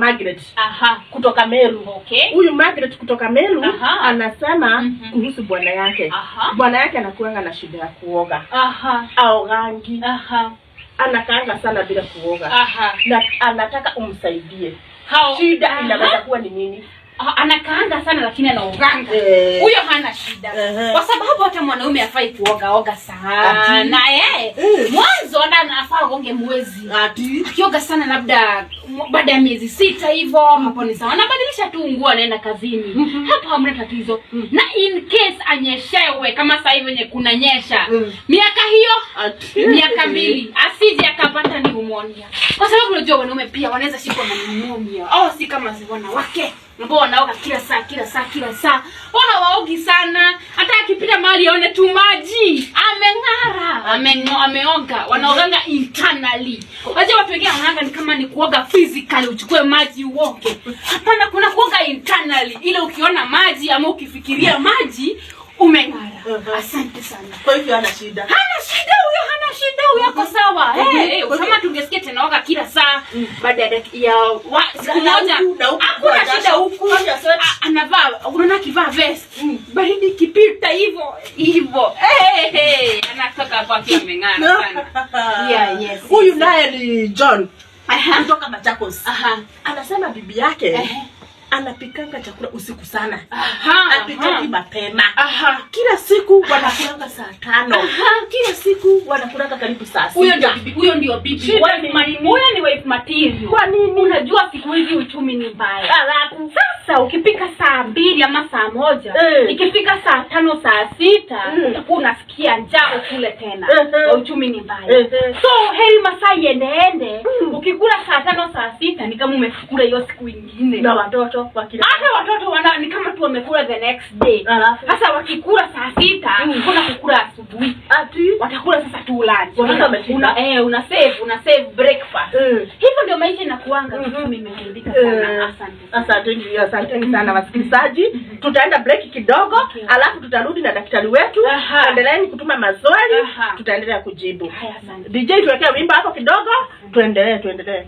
Margaret. Aha. Kutoka Meru. Okay. Huyu Margaret kutoka Meru anasema kuhusu bwana yake. Bwana yake anakuanga na shida ya kuoga. Aogangi. Anakaanga sana bila kuoga. Na anataka umsaidie. Shida inaweza kuwa ni nini? Anakaanga sana lakini anaoganga. Huyo hana shida. Kwa sababu hata mwanaume hafai kuoga sana. Na mwanzo anafaa aoge mwezi. Akioga sana labda baada ya miezi 6 hivyo hapo ni sawa. Anabadilisha tu nguo anaenda kazini. Hapo hamna tatizo. Na in case anyeshewe kama sasa hivi wenye kunanyesha. Miaka hiyo miaka 2 asije akapata pneumonia. Kwa sababu unajua wanaume pia wanaweza shikwa na pneumonia. Si kama wanawake. Mbona wanaoga kila saa. Wana waogi sana. Hata akipita mahali aone tu maji. Ameng'ara. Ameoga. Wanaoganga internally. Waje watu wengine wanaanga ni kama ni kuoga physically, uchukue maji uoge. Hapana, kuna kuoga internally. Ile ukiona maji ama ukifikiria maji umeng'ara. Asante sana. Kwa hivyo hana shida. Huyo ako sawa. Kama tungesikia tunaoga kila saa baada ya siku moja hakuna shida huku. Anavaa, unaona kivaa vest. Baridi kipita hivyo. Anatoka hapo akiwa ameng'ara sana. Huyu naye ni John. Kutoka Machakos. Anasema bibi yake anapikanga chakula usiku sana. Apikaki mapema. Kila siku wanakulanga saa 5. Kila siku wanakulanga karibu saa 6. Huyo ndio bibi. Huyo ni wife material. Kwa nini? Unajua siku hizi uchumi ni mbaya. Sasa ukipika saa 2 ama saa 1, ikifika saa 5 saa 6, utakuwa unasikia njaa kule tena. Uchumi ni mbaya. So heri masaa iende. Ukikula saa 5 saa 6 ni kama umekula hiyo siku nyingine. Na watoto hata watoto ni kama tu wamekula the next day. Sasa wakikula saa 6 kuna kukula asubuhi. Watakula sasa tu lunch. Una save breakfast. Hivyo ndio maisha inakuanga. Mimi nimeandika sana. Asante sana wasikilizaji. Tutaenda break kidogo, alafu tutarudi na daktari wetu. Endeleeni kutuma maswali, tutaendelea kujibu. DJ tuwekea wimbo hapo kidogo, tuendelee.